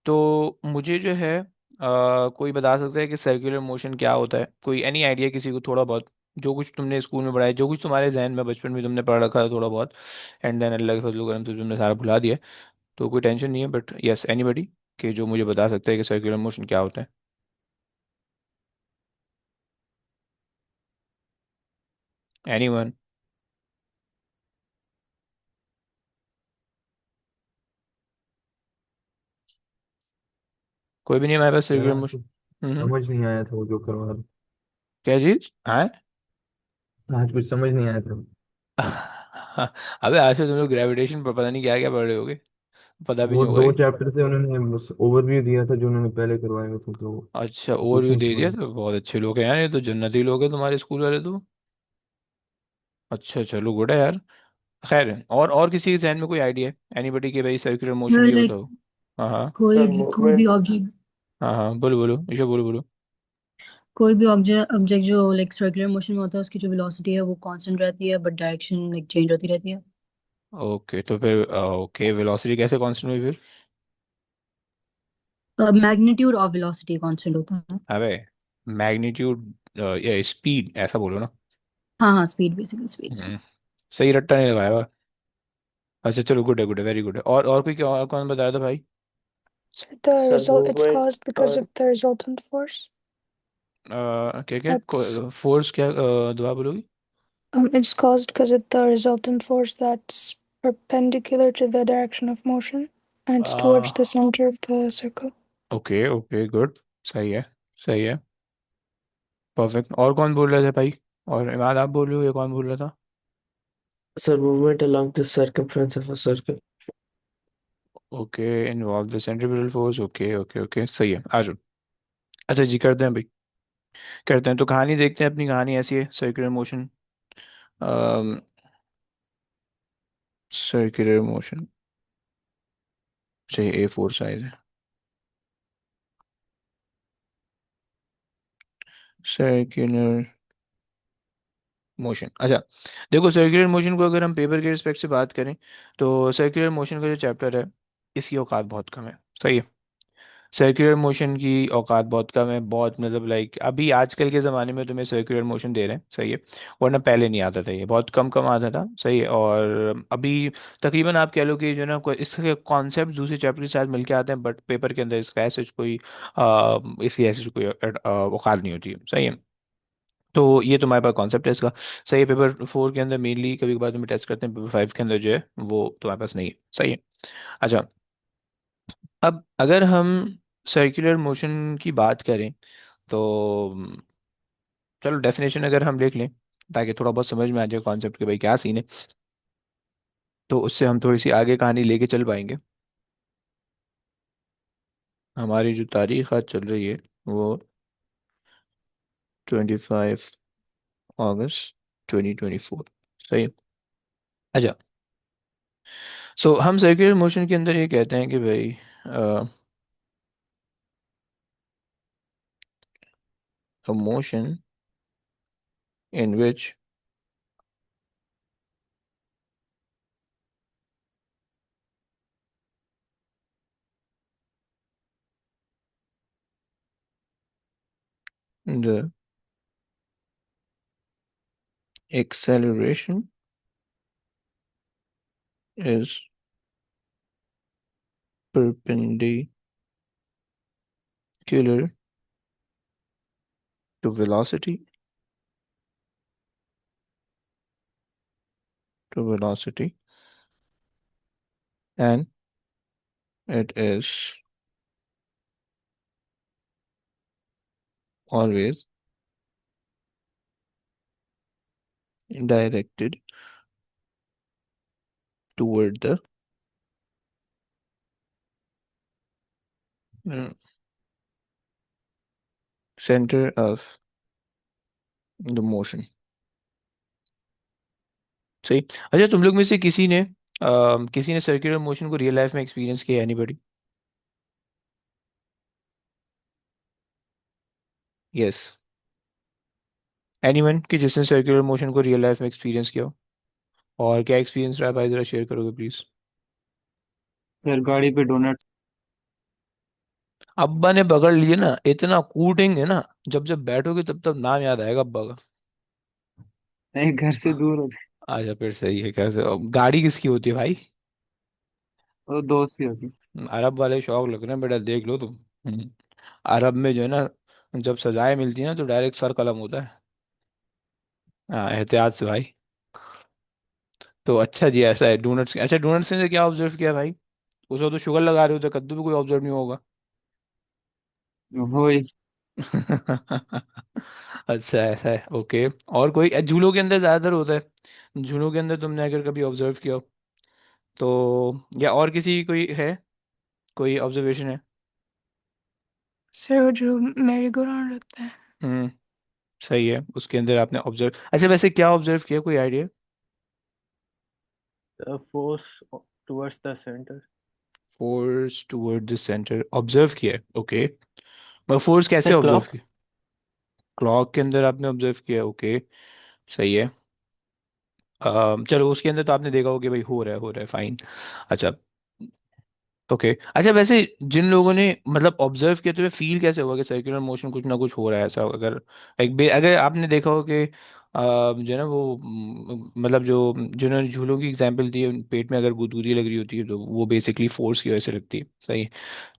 तो मुझे जो है कोई बता सकता है कि सर्कुलर मोशन क्या होता है? कोई एनी आइडिया किसी को थोड़ा बहुत? जो कुछ तुमने स्कूल में पढ़ा है, जो कुछ तुम्हारे जहन में बचपन में तुमने पढ़ रखा है थोड़ा बहुत, एंड देन अल्लाह के फजल करम से तुमने सारा भुला दिया, तो कोई टेंशन नहीं है, बट यस एनीबडी कि जो मुझे बता सकता है कि सर्कुलर मोशन क्या होता है? एनीवन? कोई भी नहीं हमारे पास यार सर्कुलर आज मोशन? कुछ हम्म। समझ नहीं आया था वो जो करवा रहे। क्या चीज? हाँ। आज कुछ समझ नहीं आया था। अबे आज से तुम लोग ग्रेविटेशन पर पता नहीं क्या क्या पढ़ रहे होगे, पता भी वो नहीं होगा दो ये। चैप्टर थे, उन्होंने बस ओवरव्यू दिया था जो उन्होंने पहले करवाए हुए थे, तो अच्छा, कुछ ओवरव्यू नहीं दे दिया समझ। तो बहुत अच्छे लोग हैं यार, ये तो जन्नती लोग हैं तुम्हारे स्कूल वाले तो। अच्छा चलो, गुड है यार। खैर, और किसी के जहन में कोई आइडिया है? एनीबडी के भाई सर्कुलर मोशन ये होता लाइक हो? हाँ हाँ। कोई भी ऑब्जेक्ट हाँ हाँ, बोलो बोलो ईशा, बोलो बोलो। कोई भी ऑब्जेक्ट ऑब्जेक्ट जो लाइक सर्कुलर मोशन में होता है, उसकी जो वेलोसिटी है वो कांस्टेंट रहती है, बट डायरेक्शन लाइक चेंज होती रहती है। ओके, तो फिर ओके, वेलोसिटी कैसे कांस्टेंट हुई फिर? मैग्नीट्यूड ऑफ वेलोसिटी कांस्टेंट होता है। अबे, मैग्नीट्यूड या स्पीड ऐसा बोलो ना। हाँ हाँ, स्पीड, बेसिकली स्पीड स्पीड। हम्म, सही रट्टा नहीं लगाया हुआ। अच्छा चलो, गुड है गुड है, वेरी गुड है। और कोई क्या, और कौन बताया था भाई? So the result it's caused because of the resultant force. क्या That's क्या फोर्स क्या, दोबारा बोलोगी? it's caused because of the resultant force that's perpendicular to the direction of motion, and it's towards the center of the circle. Okay okay, good. सही है, सही है, perfect. और कौन बोल रहे थे भाई? और इमाद आप बोल रहे हो या कौन बोल रहा था? Sir, movement along the circumference of a circle. Okay, involve the centrifugal force, okay okay okay, सही है, आ जाओ। अच्छा जी, करते हैं भाई, करते हैं। तो कहानी देखते हैं, अपनी कहानी ऐसी है, सर्कुलर मोशन। सर्कुलर मोशन चाहिए, A4 साइज है। सर्कुलर मोशन, अच्छा। देखो, सर्कुलर मोशन को अगर हम पेपर के रिस्पेक्ट से बात करें, तो सर्कुलर मोशन का जो चैप्टर है, इसकी औकात बहुत कम है। सही है, सर्कुलर मोशन की औकात बहुत कम है, बहुत मतलब लाइक अभी आजकल के ज़माने में तुम्हें सर्कुलर मोशन दे रहे हैं, सही है। वरना पहले नहीं आता था, ये बहुत कम कम आता था, सही है। और अभी तकरीबन आप कह लो कि जो है ना, इसके कॉन्सेप्ट दूसरे चैप्टर के साथ मिलके आते हैं, बट पेपर के अंदर इसका ऐसे कोई इसकी ऐसी कोई औकात नहीं होती है, सही है। तो ये तुम्हारे पास कॉन्सेप्ट है इसका, सही है। पेपर 4 के अंदर मेनली कभी कभार तुम्हें टेस्ट करते हैं, पेपर 5 के अंदर जो है वो तुम्हारे पास नहीं है, सही है। अच्छा, अब अगर हम सर्कुलर मोशन की बात करें, तो चलो डेफिनेशन अगर हम देख लें, ताकि थोड़ा बहुत समझ में आ जाए कॉन्सेप्ट के भाई क्या सीन है, तो उससे हम थोड़ी सी आगे कहानी लेके चल पाएंगे। हमारी जो तारीख आज चल रही है वो 25 अगस्त 2024, सही है। अच्छा, सो हम सर्कुलर मोशन के अंदर ये कहते हैं कि भाई a motion in which the acceleration is perpendicular to velocity, and it is always directed toward the uh, center of the motion, सही। अच्छा, तुम लोग में से किसी ने सर्कुलर मोशन को रियल लाइफ में एक्सपीरियंस किया? एनीबॉडी? यस, एनीवन कि जिसने सर्कुलर मोशन को रियल लाइफ में एक्सपीरियंस किया हो? और क्या एक्सपीरियंस रहा भाई, जरा शेयर करोगे प्लीज? यार गाड़ी पे डोनट। अब्बा ने पकड़ लिए ना, इतना कूटेंगे ना, जब जब बैठोगे तब तब नाम याद आएगा अब्बा का। नहीं, घर से दूर हो जाए। अच्छा फिर सही है, कैसे गाड़ी किसकी होती है भाई? वो दोस्त ही होगी। अरब वाले शौक लग रहे हैं बेटा, देख लो तुम। अरब में जो है ना, जब सजाएं मिलती है ना तो डायरेक्ट सर कलम होता है। हाँ एहतियात से भाई। तो अच्छा जी, ऐसा है डोनट्स। अच्छा डोनट्स ने क्या ऑब्जर्व किया भाई? उसको तो शुगर लगा रहे होते, कद्दू भी कोई ऑब्जर्व नहीं होगा। वो ही। अच्छा ऐसा है, ओके। और कोई झूलों के अंदर ज्यादातर होता है, झूलों के अंदर तुमने अगर कभी ऑब्जर्व किया हो तो, या और किसी कोई है, कोई ऑब्जर्वेशन है? सर वो जो मेरी गो राउंड रहता है। हम्म, सही है, उसके अंदर आपने ऑब्जर्व, अच्छा वैसे क्या ऑब्जर्व किया, कोई idea? The force towards the center. Force toward the centre observe किया है, ओके। मगर फोर्स कैसे Sir, ऑब्जर्व clock. किया? क्लॉक के अंदर आपने ऑब्जर्व किया, ओके। सही है। चलो उसके अंदर तो आपने देखा हो कि भाई हो रहा है, फाइन। अच्छा, ओके। अच्छा वैसे जिन लोगों ने मतलब ऑब्जर्व किया, तो फील कैसे हुआ कि सर्कुलर मोशन कुछ ना कुछ हो रहा है ऐसा? अगर अगर आपने देखा हो कि जो है ना वो मतलब जो जिन्होंने झूलों की एग्जांपल दी है, उन पेट में अगर गुदगुदी लग रही होती है तो वो बेसिकली फोर्स की वजह से लगती है, सही है।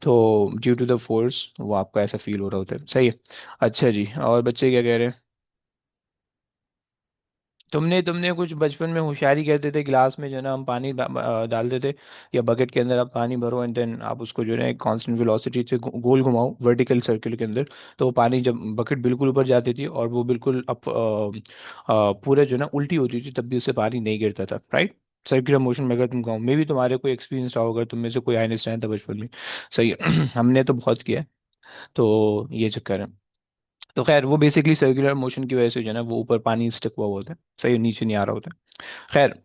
तो ड्यू टू द फोर्स वो आपको ऐसा फील हो रहा होता है, सही है। अच्छा जी, और बच्चे क्या कह रहे हैं? तुमने तुमने कुछ बचपन में होशियारी करते थे, गिलास में जो है ना हम पानी डालते थे, या बकेट के अंदर आप पानी भरो एंड देन आप उसको जो है ना एक कांस्टेंट वेलोसिटी से गोल घुमाओ वर्टिकल सर्किल के अंदर, तो वो पानी जब बकेट बिल्कुल ऊपर जाती थी और वो बिल्कुल अप पूरे जो है ना उल्टी होती थी, तब भी उससे पानी नहीं गिरता था, राइट? सर्कुलर मोशन में अगर तुम कहो, मे भी तुम्हारे कोई एक्सपीरियंस रहा होगा, तुम में से कोई आइंस्टाइन था बचपन में, सही है। हमने तो बहुत किया है। तो ये चक्कर है। तो खैर वो बेसिकली सर्कुलर मोशन की वजह से जो है ना वो ऊपर पानी स्टक हुआ होता है, सही है, नीचे नहीं आ रहा होता है। खैर,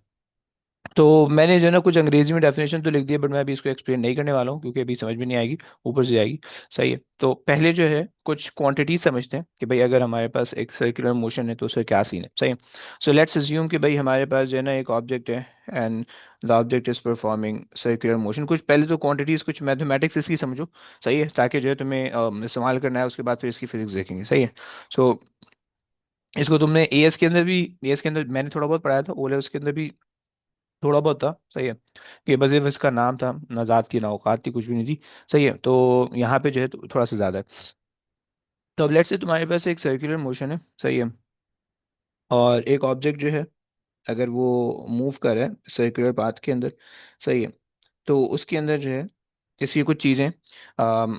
तो मैंने जो है ना कुछ अंग्रेजी में डेफिनेशन तो लिख दिया, बट मैं अभी इसको एक्सप्लेन नहीं करने वाला हूँ क्योंकि अभी समझ में नहीं आएगी, ऊपर से आएगी। सही है, तो पहले जो है कुछ क्वांटिटी समझते हैं कि भाई अगर हमारे पास एक सर्कुलर मोशन है तो उसका क्या सीन है, सही है। सो लेट्स अज्यूम कि भाई हमारे पास जो है ना एक ऑब्जेक्ट है and the object is performing circular motion. कुछ पहले तो क्वांटिटीज, कुछ मैथमेटिक्स इसकी समझो, सही है, ताकि जो है तुम्हें इस्तेमाल करना है, उसके बाद फिर इसकी फिजिक्स देखेंगे, सही है। सो इसको तुमने एएस के अंदर भी, एएस के अंदर मैंने थोड़ा बहुत पढ़ाया था, ओ लेवल्स के अंदर भी थोड़ा बहुत था, सही है। कि बस सिर्फ इसका नाम था, ना जात की ना औकात थी, कुछ भी नहीं थी, सही है। तो यहाँ पे जो है तो थोड़ा सा ज़्यादा है। तो अब लेट्स से तुम्हारे पास एक सर्कुलर मोशन है, सही है, और एक ऑब्जेक्ट जो है अगर वो मूव कर रहा है सर्कुलर पाथ के अंदर, सही है, तो उसके अंदर जो है इसकी कुछ चीज़ें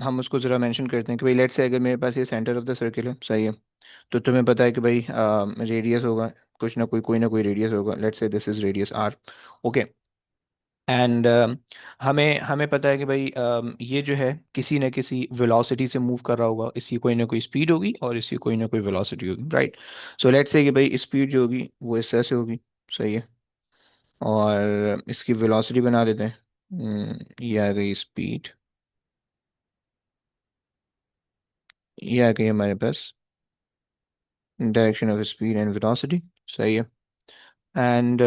हम उसको ज़रा मेंशन करते हैं कि भाई लेट्स से अगर मेरे पास ये सेंटर ऑफ द सर्किल है, सही है, तो तुम्हें पता है कि भाई रेडियस होगा, कुछ ना कोई रेडियस होगा, let's say this is radius R, okay. And हमें हमें पता है कि भाई ये जो है किसी न किसी वेलोसिटी से मूव कर रहा होगा, इसकी कोई ना कोई स्पीड होगी और इसकी कोई ना कोई वेलोसिटी होगी, राइट? सो लेट्स से कि भाई स्पीड जो होगी वो इस तरह से होगी, सही है, और इसकी वेलोसिटी बना देते हैं। ये आ गई स्पीड, ये आ गई हमारे पास direction of speed and velocity, सही है। एंड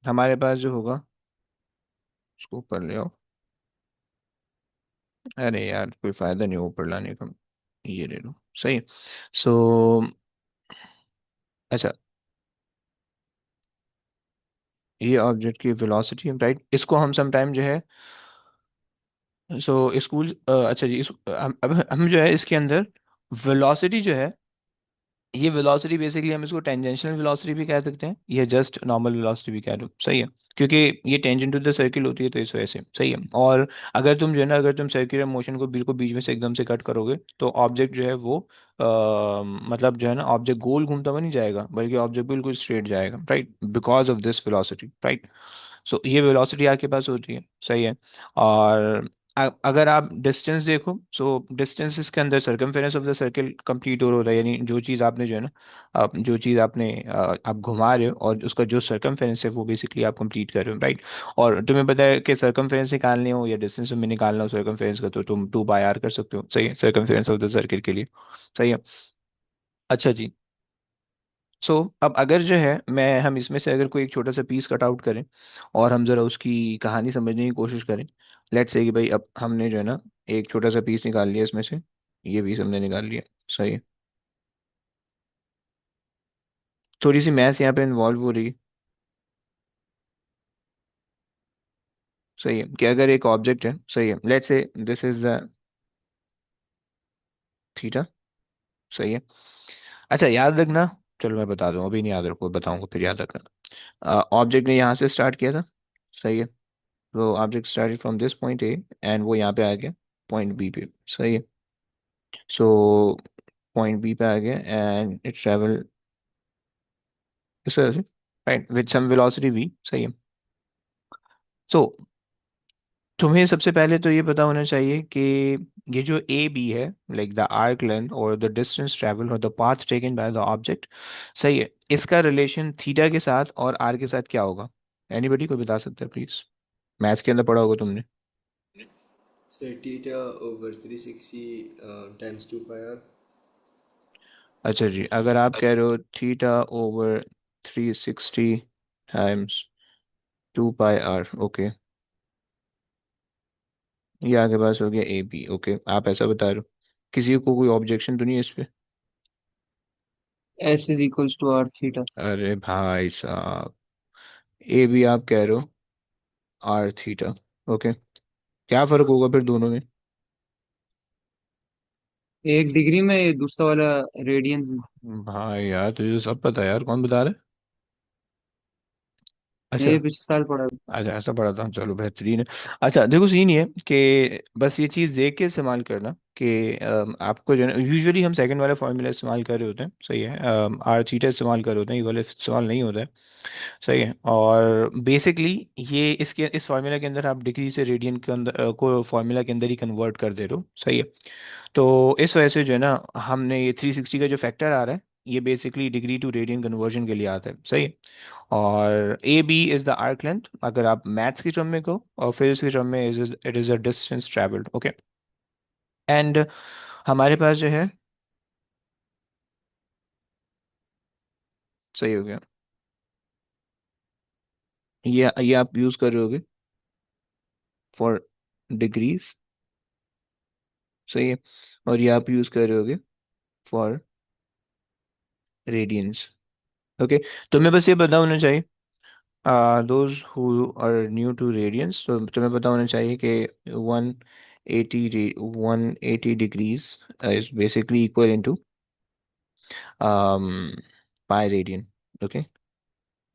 हमारे पास जो होगा, उसको ऊपर ले आओ, अरे यार कोई फायदा नहीं ऊपर लाने का, ये ले लो, सही है। सो अच्छा, ये ऑब्जेक्ट की वेलोसिटी है, राइट? इसको हम समटाइम जो है, सो स्कूल, अच्छा जी, अब हम जो है इसके अंदर वेलोसिटी जो है, ये वेलोसिटी बेसिकली हम इसको टेंजेंशियल वेलोसिटी भी कह सकते हैं, ये जस्ट नॉर्मल वेलोसिटी भी कह दो, सही है, क्योंकि ये टेंजेंट टू द सर्किल होती है तो इस वजह से, सही है। और अगर तुम जो है ना, अगर तुम सर्कुलर मोशन को बिल्कुल बीच में से एकदम से कट करोगे तो ऑब्जेक्ट जो है वो मतलब जो है ना ऑब्जेक्ट गोल घूमता हुआ नहीं जाएगा, बल्कि ऑब्जेक्ट बिल्कुल स्ट्रेट जाएगा, right, because of this velocity, right? So ये वेलोसिटी आपके पास होती है, सही है। और अगर आप डिस्टेंस देखो, सो डिस्टेंस इसके अंदर circumference of the circle complete हो रहा है, यानी जो चीज़ आपने जो है ना, आप जो चीज़ आपने आप घुमा रहे हो और उसका जो सर्कमफेरेंस है वो बेसिकली आप कंप्लीट कर रहे हो, राइट? और तुम्हें पता है कि सर्कमफेरेंस निकालने हो या डिस्टेंस में निकालना हो सर्कमफेरेंस का, तो तुम 2 बाई आर कर सकते हो, सही है, सर्कमफेरेंस ऑफ द सर्किल के लिए, सही है। अच्छा जी, सो अब अगर जो है मैं हम इसमें से अगर कोई एक छोटा सा पीस कट आउट करें और हम ज़रा उसकी कहानी समझने की कोशिश करें। लेट्स से कि भाई अब हमने जो है ना एक छोटा सा पीस निकाल लिया इसमें से, ये पीस हमने निकाल लिया। सही है। थोड़ी सी मैथ्स यहाँ पे इन्वॉल्व हो रही है। सही है कि अगर एक ऑब्जेक्ट है, सही है, let's say this is the theta. सही है। अच्छा याद रखना, चलो मैं बता दूँ, अभी नहीं याद रखो, बताऊंगा फिर याद रखना। ऑब्जेक्ट ने यहाँ से स्टार्ट किया था। सही है। तो object started from this point A and वो यहाँ पे आ गया पॉइंट बी पे। सही है। सो पॉइंट बी पे आ गया एंड इट ट्रेवल इस तरह से, right, with some velocity V. सही है। तो तुम्हें सबसे पहले तो ये पता होना चाहिए कि ये जो ए बी है, लाइक द आर्क लेंथ और द डिस्टेंस ट्रेवल और the path taken by the object, सही है, इसका रिलेशन थीटा के साथ और आर के साथ क्या होगा? एनीबडी कोई बता सकता है प्लीज? मैथ्स के अंदर पढ़ा होगा तुमने। theta over 360 times 2 pi r. अच्छा जी, अगर आप कह रहे हो theta over 360 times 2 pi R, okay, ये आगे पास हो गया ए बी। ओके, आप ऐसा बता रहे हो, किसी को कोई ऑब्जेक्शन तो नहीं है इस पे? S is equals to R theta. अरे भाई साहब, ए बी आप कह रहे हो आर थीटा। ओके, क्या फर्क होगा फिर दोनों में? एक डिग्री में, ये दूसरा वाला रेडियंस में। भाई यार तुझे तो सब पता है यार, कौन बता रहा है? ये अच्छा। पिछले साल पढ़ा। अच्छा ऐसा पढ़ा था, चलो बेहतरीन है। अच्छा देखो सीन ये है कि बस ये चीज़ देख के इस्तेमाल करना कि आपको जो है, यूजुअली हम सेकंड वाला फॉर्मूला इस्तेमाल कर रहे होते हैं। सही है। आर थीटा इस्तेमाल कर रहे होते हैं, ये वाला इस्तेमाल नहीं होता है। सही है। और बेसिकली ये इसके इस फार्मूला के अंदर आप डिग्री से रेडियन के अंदर को फार्मूला के अंदर ही कन्वर्ट कर दे रहे हो। सही है। तो इस वजह से जो है ना, हमने ये 360 का जो फैक्टर आ रहा है, ये basically degree to radian conversion के लिए आता है। सही है। और A B is the arc length अगर आप मैथ्स की टर्म में कहो, और फिजिक्स की टर्म में is it is a distance travelled. Okay. And हमारे पास जो है, सही हो गया, ये आप यूज कर रहे होगे फॉर डिग्रीज। सही है। और ये आप यूज कर रहे होगे फॉर रेडियंस। ओके। तो मैं बस ये पता होना चाहिए, those who are new to radians, तो तुम्हें पता होना चाहिए कि 180 degrees is basically equal into pi radian. Okay,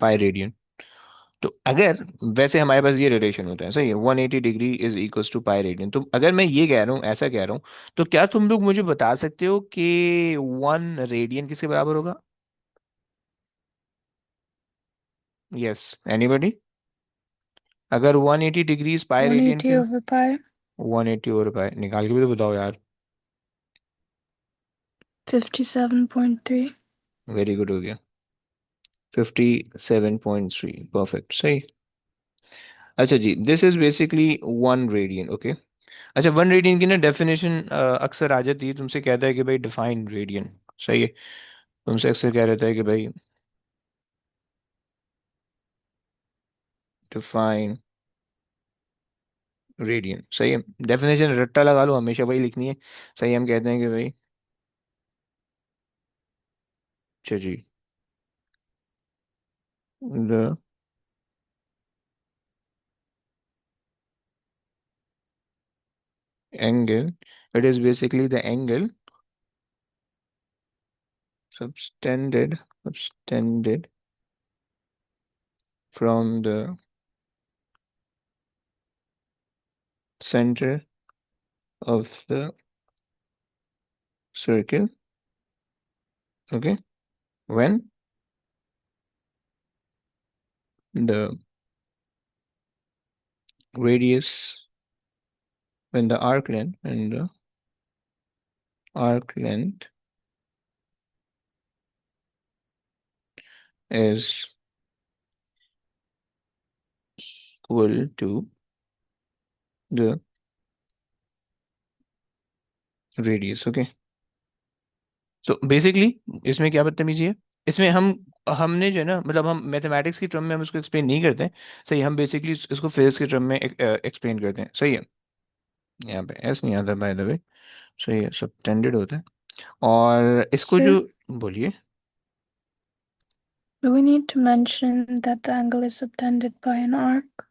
pi radian. तो अगर वैसे हमारे पास ये रिलेशन होता है, सही है, 180 degree is equals to pi radian. तो अगर मैं ये कह रहा हूँ, ऐसा कह रहा हूँ, तो क्या तुम लोग मुझे बता सकते हो कि 1 रेडियन किसके बराबर होगा? Yes, anybody? अगर 180 डिग्री पाई रेडियन 180 के, over pi, 180 और पाई निकाल के भी तो बताओ यार। 57.3. वेरी गुड, हो गया 57.3, परफेक्ट। सही। अच्छा जी, this is basically 1 radian. Okay. अच्छा, 1 रेडियन की ना डेफिनेशन अक्सर आ जाती है, तुमसे कहता है कि भाई डिफाइन रेडियन। सही है। तुमसे अक्सर कह रहता है कि भाई डिफाइन रेडियन। सही है। डेफिनेशन रट्टा लगा लो, हमेशा वही लिखनी है। सही है, हम कहते हैं कि भाई, अच्छा जी, the angle, it is basically the angle subtended subtended from the center of the circle. Okay. When the radius, when the arc length, and the arc length is equal to the radius. Okay. So basically इसमें क्या बदतमीजी है? इसमें हमने जो है ना, मतलब हम मैथमेटिक्स की टर्म में हम इसको एक्सप्लेन नहीं करते हैं। सही, हम बेसिकली इसको फिजिक्स की टर्म में एक्सप्लेन करते हैं। सही है। यहाँ पे एस नहीं आता बाय द वे। सही है, सबटेंडेड होता है। और इसको Sir, जो, बोलिए। do we need to mention that the angle is subtended by an arc?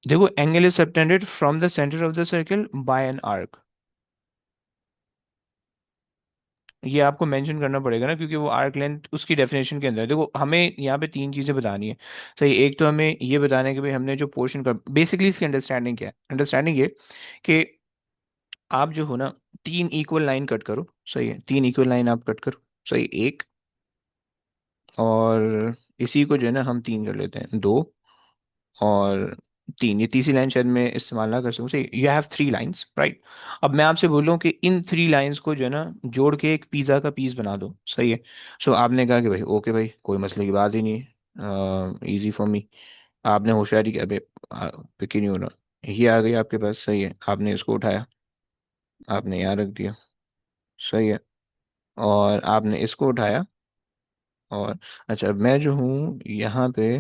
देखो, angle is subtended from the centre of the circle by an arc. ये आपको मेंशन करना पड़ेगा ना, क्योंकि वो आर्क लेंथ उसकी डेफिनेशन के अंदर है। देखो, हमें यहाँ पे तीन चीजें बतानी है। सही, एक तो हमें ये बताना है कि भाई हमने जो पोर्शन का बेसिकली इसकी अंडरस्टैंडिंग क्या है। अंडरस्टैंडिंग ये कि आप जो हो ना, तीन इक्वल लाइन कट करो। सही है, तीन इक्वल लाइन आप कट करो। सही, एक, और इसी को जो है ना हम तीन कर लेते हैं, दो और तीन। ये तीसरी लाइन शायद मैं इस्तेमाल ना कर सकूं। सही, you have three lines, right. अब मैं आपसे बोलूं कि इन थ्री लाइंस को जो है ना जोड़ के एक पिज्ज़ा का पीस बना दो। सही है। सो आपने कहा कि भाई ओके भाई, कोई मसले की बात ही नहीं है, इजी फॉर मी। आपने होशियारी किया, अबे पिक ही नहीं हो रहा, ये आ गई आपके पास। सही है, आपने इसको उठाया, आपने यहाँ रख दिया। सही है, और आपने इसको उठाया, और अच्छा, अब मैं जो हूँ यहाँ पे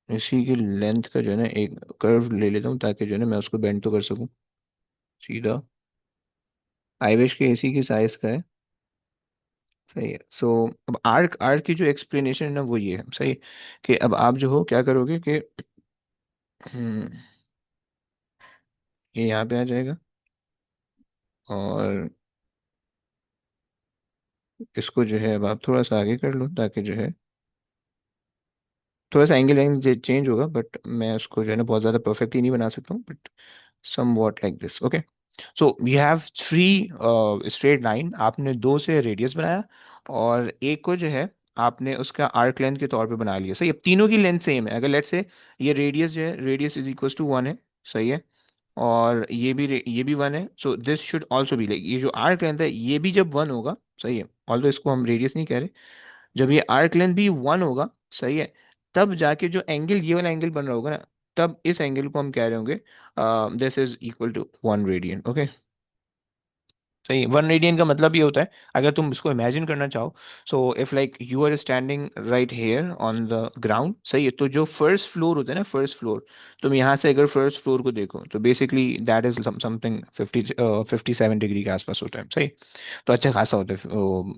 इसी की लेंथ का जो है ना एक कर्व ले लेता हूँ, ताकि जो है ना मैं उसको बेंड तो कर सकूँ सीधा। आई विश के इसी की साइज का है। सही है। सो अब आर्क आर्क की जो एक्सप्लेनेशन है ना वो ये है। सही है, कि अब आप जो हो क्या करोगे कि हम्म, ये यहाँ पे आ जाएगा, और इसको जो है अब आप थोड़ा सा आगे कर लो, ताकि जो है थोड़ा सा एंगल एंगल चेंज होगा, बट मैं उसको जो है ना बहुत ज़्यादा परफेक्टली नहीं बना सकता हूँ, but somewhat like this. Okay. So you have three straight line, आपने दो से रेडियस बनाया, और एक को जो है आपने उसका आर्क लेंथ के तौर पे बना लिया। सही, अब तीनों की लेंथ सेम है। अगर लेट्स से ये रेडियस जो है, radius is equal to one है। सही है, और ये भी वन है। So this should also be like, ये जो आर्क लेंथ है ये भी जब वन होगा। सही है, ऑल्दो इसको हम रेडियस नहीं कह रहे, जब ये आर्क लेंथ भी वन होगा। सही है, तब जाके जो एंगल, ये वाला एंगल बन रहा होगा ना, तब इस एंगल को हम कह रहे होंगे this is equal to one radian. Okay. सही, वन रेडियन का मतलब ये होता है, अगर तुम इसको इमेजिन करना चाहो, so if like you are standing right here on the ground. सही है, तो जो फर्स्ट फ्लोर होता है ना, फर्स्ट फ्लोर, तुम यहाँ से अगर फर्स्ट फ्लोर को देखो तो basically that is something 57 degree के आसपास होता है। सही, तो अच्छा खासा होता है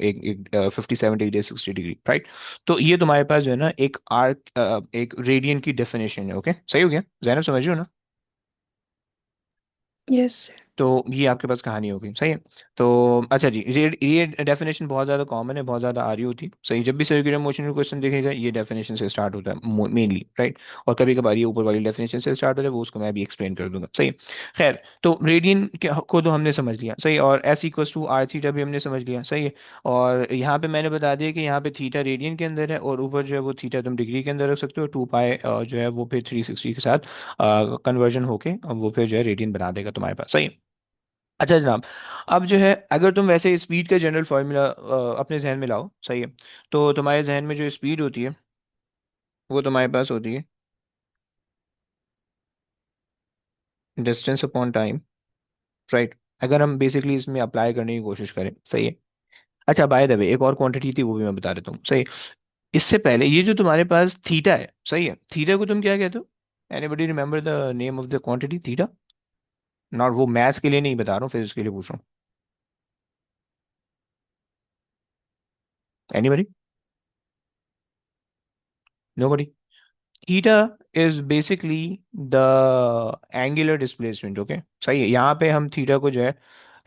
एक एक 57 डिग्री 60 डिग्री, राइट। तो ये तुम्हारे पास जो है ना एक आर्क, एक रेडियन की डेफिनेशन है। ओके, सही हो गया, जैनब समझ रहे हो ना। Yes. तो ये आपके पास कहानी हो गई। सही है। तो अच्छा जी, ये डेफिनेशन बहुत ज़्यादा कॉमन है, बहुत ज़्यादा आ रही होती है। सही, जब भी सर्कुलर मोशन का क्वेश्चन देखेगा ये डेफिनेशन से स्टार्ट होता है मेनली, राइट। और कभी कभार ये ऊपर वाली डेफिनेशन से स्टार्ट होता है, वो उसको मैं भी एक्सप्लेन कर दूंगा। सही। खैर, तो रेडियन को तो हमने समझ लिया। सही, और S equals to are theta भी हमने समझ लिया। सही है, और यहाँ पे मैंने बता दिया कि यहाँ पे थीटा रेडियन के अंदर है, और ऊपर जो है वो थीटा तुम डिग्री के अंदर रख सकते हो। टू पाई जो है वो फिर 360 के साथ कन्वर्जन होके और वो फिर जो है रेडियन बना देगा तुम्हारे पास। सही है। अच्छा जनाब, अब जो है अगर तुम वैसे स्पीड का जनरल फार्मूला अपने जहन में लाओ। सही है, तो तुम्हारे जहन में जो स्पीड होती है वो तुम्हारे पास होती है डिस्टेंस अपॉन टाइम, राइट। अगर हम बेसिकली इसमें अप्लाई करने की कोशिश करें। सही है। अच्छा, बाय द वे एक और क्वांटिटी थी, वो भी मैं बता देता हूँ। सही, इससे पहले ये जो तुम्हारे पास थीटा है, सही है, थीटा को तुम क्या कहते हो? Anybody remember the name of the quantity theta? Not, वो मैथ्स के लिए नहीं बता रहा हूँ, फिर इसके लिए पूछ रहा हूँ। Anybody? Nobody? Theta is basically the angular displacement. Okay, सही है, यहाँ पे हम थीटा को जो है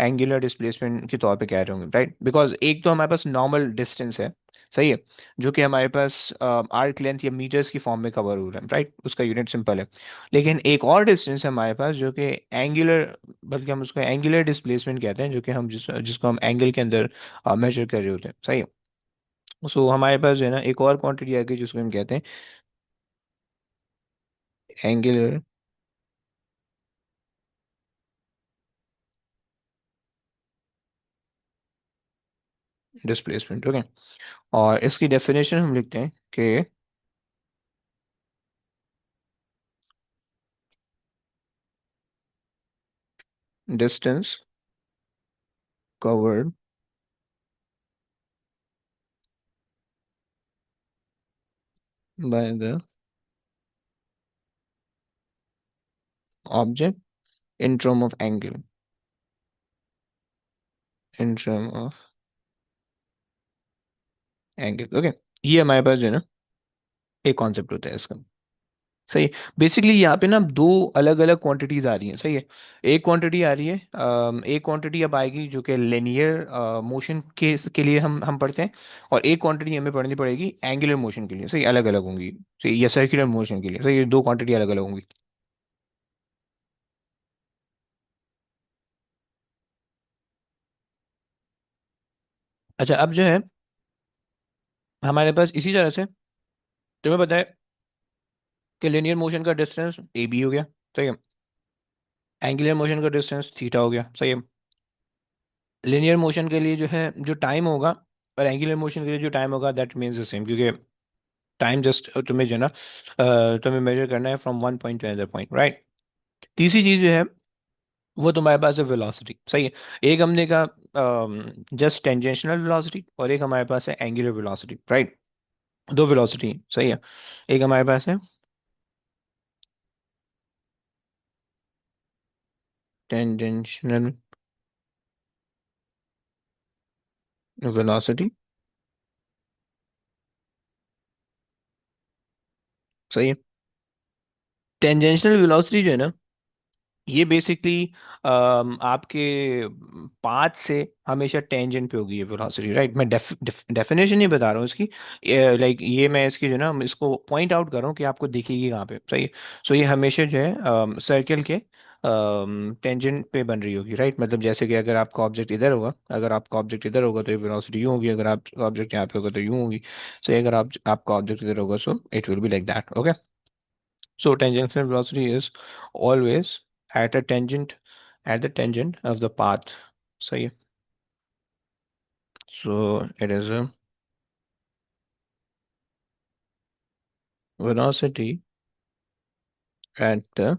एंगुलर डिस्प्लेसमेंट के तौर पे कह रहे होंगे, राइट। बिकॉज एक तो हमारे पास नॉर्मल डिस्टेंस है। सही है, जो कि हमारे पास आर्क लेंथ या मीटर्स की फॉर्म में कवर हो रहा है, राइट, उसका यूनिट सिंपल है। लेकिन एक और डिस्टेंस है हमारे पास जो कि एंगुलर, बल्कि हम उसको एंगुलर डिस्प्लेसमेंट कहते हैं, जो कि हम जिसको हम एंगल के अंदर मेजर कर रहे होते हैं। सही है। सो हमारे पास जो है ना एक और क्वांटिटी आ गई जिसको हम कहते हैं एंगुलर डिस्प्लेसमेंट। ओके, और इसकी डेफिनेशन हम लिखते हैं कि distance covered by the object in term of angle, in term of angle. Okay, ये हमारे पास जो है ना एक कॉन्सेप्ट होता है इसका। सही है। बेसिकली यहाँ पे ना दो अलग अलग क्वांटिटीज आ रही हैं। सही है। एक क्वांटिटी आ रही है, एक क्वांटिटी अब आएगी जो कि लिनियर मोशन के लिए हम पढ़ते हैं, और एक क्वांटिटी हमें पढ़नी पड़ेगी एंगुलर मोशन के लिए। सही, अलग अलग होंगी। सही, या सर्कुलर मोशन के लिए। सही, ये दो क्वांटिटी अलग अलग होंगी। अच्छा, अब जो है हमारे पास इसी तरह से तुम्हें पता है कि लिनियर मोशन का डिस्टेंस ए बी हो गया। सही है। एंगुलर मोशन का डिस्टेंस थीटा हो गया। सही है। लिनियर मोशन के लिए जो है जो टाइम होगा, और एंगुलर मोशन के लिए जो टाइम होगा, दैट मीन्स द सेम, क्योंकि टाइम जस्ट तुम्हें जो है ना तुम्हें मेजर करना है from one point two another point, right. तीसरी चीज जो है वो तुम्हारे पास है वेलोसिटी। सही है। एक हमने कहा जस्ट टेंजेंशियल वेलोसिटी, और एक हमारे पास है एंगुलर वेलोसिटी, राइट। दो वेलोसिटी। सही है। एक हमारे पास है टेंजेंशियल वेलोसिटी। सही है। टेंजेंशियल वेलोसिटी जो है ना, ये बेसिकली आपके पाथ से हमेशा टेंजेंट पे होगी ये वेलोसिटी, राइट। मैं डेफिनेशन नहीं बता रहा हूँ इसकी, लाइक ये मैं इसकी जो है ना इसको पॉइंट आउट कर रहा हूँ कि आपको दिखेगी कहाँ पे। सही है। सो ये हमेशा जो है सर्कल के टेंजेंट पे बन रही होगी, राइट। मतलब जैसे कि अगर आपका ऑब्जेक्ट इधर होगा, अगर आपका ऑब्जेक्ट इधर होगा तो ये वेलोसिटी यूँ होगी, अगर आपका ऑब्जेक्ट यहाँ पे होगा तो यूँ होगी। सो अगर आपका ऑब्जेक्ट इधर होगा, so it will be like that. Okay. So tangential velocity is always at a tangent, at the tangent of the path. सही है। So it is a velocity at the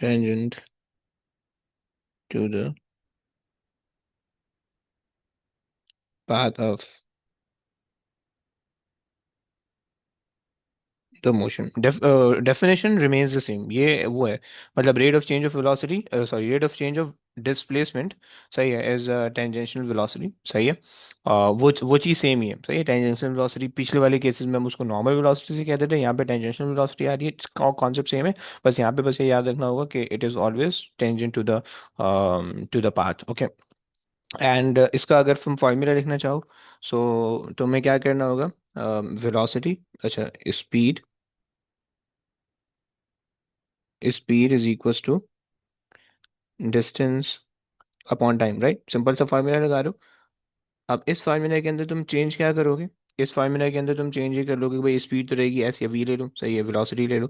tangent to the path of the motion. Definition remains the same, ये वो है। मतलब rate of change of velocity, rate of change of displacement, सही है, is tangential velocity। सही है। वो चीज़ same ही है। सही है। tangential velocity पिछले वाले केसेस में हम उसको normal velocity से कहते थे, यहाँ पे tangential velocity आ रही है, कॉन्सेप्ट सेम है। बस यहाँ पे बस ये याद रखना होगा कि it is always tangent to the path। Okay. And इसका अगर तुम फॉर्मूला लिखना चाहो, सो तुम्हें क्या करना होगा, वेलोसिटी, अच्छा, speed, speed is equals to distance upon time, right. Simple सा फार्मूला लगा रहे हो। अब इस फार्मूला के अंदर तुम चेंज क्या करोगे, इस फार्मूला के अंदर तुम चेंज ये कर लोगे कि भाई स्पीड तो रहेगी एस, या वी ले लो। सही है। वेलोसिटी ले लो।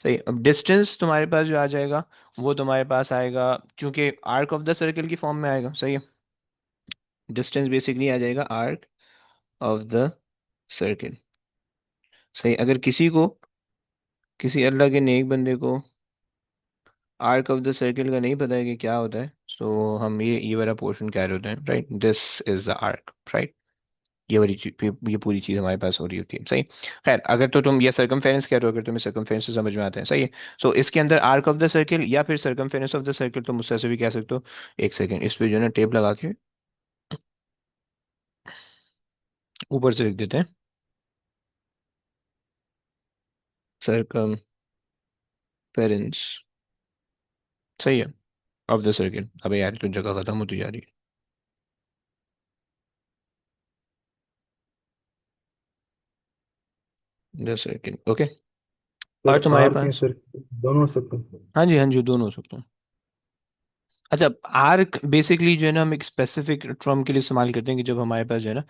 सही। अब डिस्टेंस तुम्हारे पास जो आ जाएगा, वो तुम्हारे पास आएगा चूंकि आर्क ऑफ द सर्कल की फॉर्म में आएगा। सही है। डिस्टेंस बेसिकली आ जाएगा आर्क ऑफ द सर्कल। सही। अगर किसी को, किसी अल्लाह के नेक बंदे को आर्क ऑफ द सर्कल का नहीं पता है कि क्या होता है, सो हम ये वाला पोर्शन कह रहे होते हैं, right. This is the arc, right. ये वाली चीज, ये पूरी चीज हमारे पास हो रही होती है। सही। खैर, अगर तो तुम ये सर्कमफेरेंस कह रहे हो, अगर तुम्हें सर्कमफेरेंस समझ में आते हैं, सही है। सो इसके अंदर आर्क ऑफ द सर्कल या फिर सर्कमफेरेंस ऑफ द सर्कल, तुम उससे से भी कह सकते हो। एक सेकेंड, इस पे जो है ना टेप लगा के ऊपर से लिख देते हैं, सर्कमफेरेंस। सही है। Of the circle. अबे यार तो जगह खत्म होती जा रही है। The circle. ओके। और सर तुम्हारे आर्क या पास, सर दोनों हो सकते हैं। हाँ जी, हाँ जी, दोनों हो सकते हैं। अच्छा, आर्क बेसिकली जो है ना हम एक स्पेसिफिक टर्म के लिए इस्तेमाल करते हैं कि जब हमारे पास जो है ना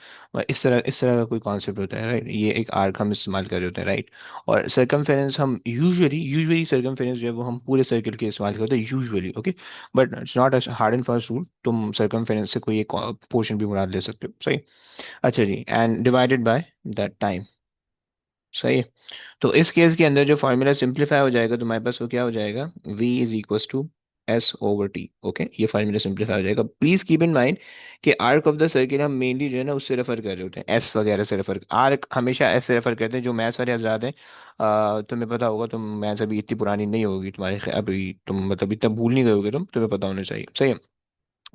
इस तरह का कोई कॉन्सेप्ट होता है, राइट। ये एक आर्क हम इस्तेमाल कर रहे होते हैं, राइट। और सर्कमफेरेंस हम यूजुअली यूजुअली सर्कमफेरेंस जो है वो हम पूरे सर्कल के इस्तेमाल करते हैं usually. Okay. But it's not a hard and fast rule, तुम सर्कमफेरेंस से कोई एक पोर्शन भी मुराद ले सकते हो। सही। अच्छा जी, and divided by that time. सही है। तो इस केस के अंदर जो फार्मूला सिंप्लीफाई हो जाएगा तुम्हारे पास, वो क्या हो जाएगा, v is equal to S over T. Okay, ये फार्मूला सिंप्लीफाई हो जाएगा। प्लीज कीप इन माइंड कि आर्क ऑफ द सर्किल हम मेनली जो है ना उससे रेफर कर रहे होते हैं, एस वगैरह से रेफर, आर्क हमेशा एस से रेफर करते हैं। जो मैथ्स वाले हजरात हैं, तुम्हें पता होगा, तुम मैथ्स अभी इतनी पुरानी नहीं होगी तुम्हारे, अभी तुम मतलब इतना भूल नहीं गए होगे, तुम्हें पता होना चाहिए, सही है।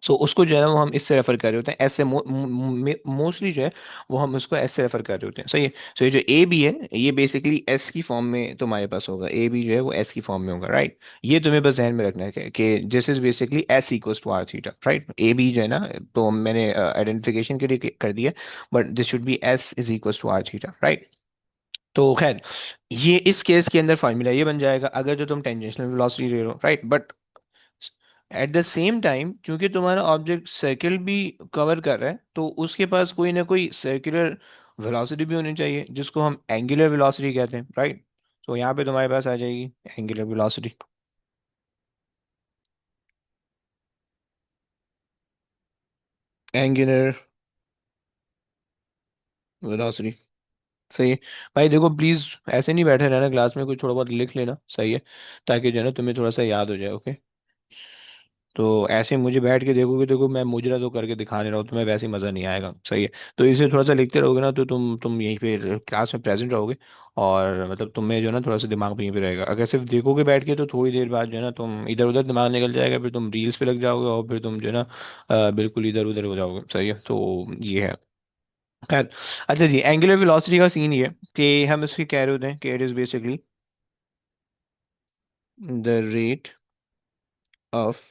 सो उसको जो है ना वो हम इससे रेफर कर रहे होते हैं, ऐसे मोस्टली जो है वो हम उसको एस से रेफर कर रहे होते हैं, सही है। सो ये जो ए बी है ये बेसिकली एस की फॉर्म में तुम्हारे पास होगा, ए बी जो है वो एस की फॉर्म में होगा, राइट। ये तुम्हें बस ध्यान में रखना है कि this is basically S equals to are theta, right. A B जो है ना, तो मैंने आइडेंटिफिकेशन के लिए कर दिया, but this should be S is equals to are theta, right. तो खैर, ये इस केस के अंदर फार्मूला ये बन जाएगा अगर जो तुम टेंजेंशियल वेलोसिटी ले रहे हो, right. But at the same time क्योंकि तुम्हारा ऑब्जेक्ट सर्किल भी कवर कर रहा है, तो उसके पास कोई ना कोई सर्कुलर वेलोसिटी भी होनी चाहिए, जिसको हम एंगुलर वेलोसिटी कहते हैं, राइट। तो यहाँ पे तुम्हारे पास आ जाएगी एंगुलर वेलोसिटी, एंगुलर वेलोसिटी, सही है। भाई देखो प्लीज, ऐसे नहीं बैठे रहना क्लास में, कुछ थोड़ा बहुत लिख लेना, सही है, ताकि जो है ना तुम्हें थोड़ा सा याद हो जाए, ओके। तो ऐसे मुझे बैठ के देखोगे, देखो मैं मुजरा तो करके दिखा नहीं रहा हूँ, तुम्हें वैसे ही मज़ा नहीं आएगा, सही है। तो इसे थोड़ा सा लिखते रहोगे ना, तो तुम यहीं पे क्लास में प्रेजेंट रहोगे, और मतलब तुम्हें जो है ना थोड़ा सा दिमाग पे यहीं पे रहेगा। अगर सिर्फ देखोगे बैठ के, तो थोड़ी देर बाद जो है ना तुम इधर उधर दिमाग निकल जाएगा, फिर तुम रील्स पे लग जाओगे, और फिर तुम जो है ना बिल्कुल इधर उधर हो जाओगे, सही है। तो ये है, खैर। अच्छा जी, एंगुलर वेलोसिटी का सीन ये है कि हम इसकी कह रहे होते हैं कि it is basically the rate of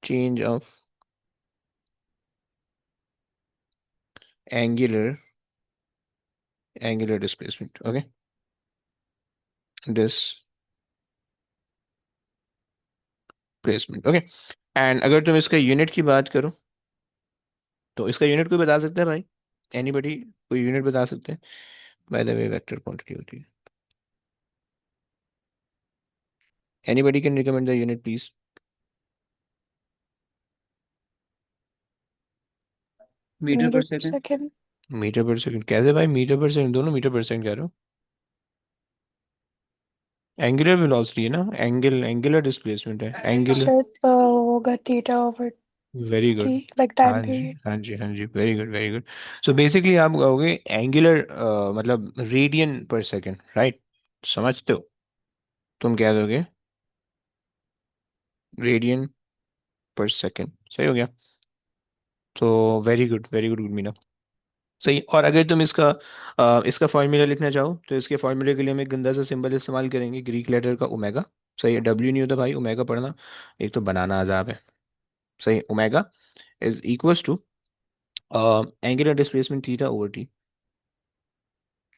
change of angular angular displacement, okay, displacement, okay. And अगर तुम इसका यूनिट की बात करो, तो इसका यूनिट कोई बता सकता है भाई? एनीबडी कोई यूनिट बता सकते हैं? By the way vector quantity होती है, anybody can recommend the unit please? Metre per meter per second. second. Metre per second कैसे भाई? मीटर पर सेकंड, दोनों मीटर पर सेकंड कह रहे हो। एंगुलर वेलोसिटी है ना, एंगुलर डिस्प्लेसमेंट है, एंगुलर। So होगा theta over very good. t, like हाँ time जी, period. हाँ जी, हाँ जी, very good, very good. So basically आप कहोगे एंगुलर, मतलब रेडियन पर सेकंड, राइट। समझते हो? तुम क्या दोगे? रेडियन पर सेकंड, सही हो गया। तो वेरी गुड गुड मीना, सही। और अगर तुम इसका फॉर्मूला लिखना चाहो, तो इसके फॉर्मूले के लिए हम एक गंदा सा सिंबल इस्तेमाल करेंगे, ग्रीक लेटर का ओमेगा, सही है। डब्ल्यू नहीं होता भाई, ओमेगा पढ़ना एक तो बनाना अजाब है, सही। Omega is equals to angular displacement theta over T,